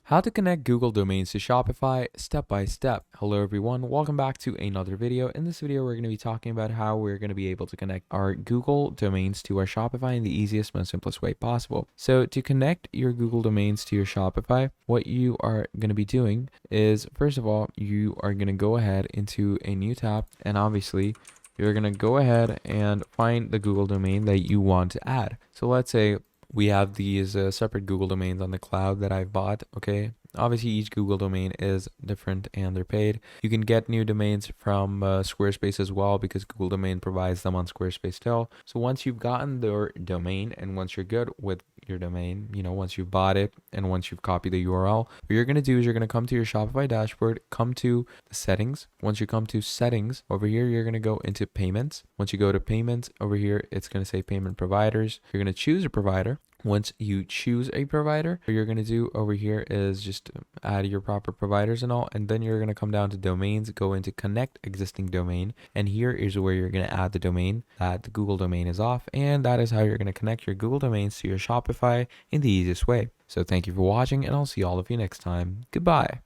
How to connect Google domains to Shopify step by step. Hello everyone, welcome back to another video. In this video, we're going to be talking about how we're going to be able to connect our Google domains to our Shopify in the easiest, most simplest way possible. So to connect your Google domains to your Shopify, what you are going to be doing is, first of all, you are going to go ahead into a new tab, and obviously you're going to go ahead and find the Google domain that you want to add. So let's say we have these separate Google domains on the cloud that I've bought. Okay, obviously each Google domain is different and they're paid. You can get new domains from Squarespace as well, because Google domain provides them on Squarespace still. So once you've gotten their domain and once you're good with your domain, once you've bought it and once you've copied the URL, what you're going to do is you're going to come to your Shopify dashboard, come to the settings. Once you come to settings, over here you're going to go into payments. Once you go to payments, over here it's going to say payment providers. You're going to choose a provider. Once you choose a provider, what you're going to do over here is just add your proper providers and all, and then you're going to come down to domains, go into connect existing domain, and here is where you're going to add the domain that the Google domain is off, and that is how you're going to connect your Google domains to your Shopify in the easiest way. So thank you for watching, and I'll see all of you next time. Goodbye.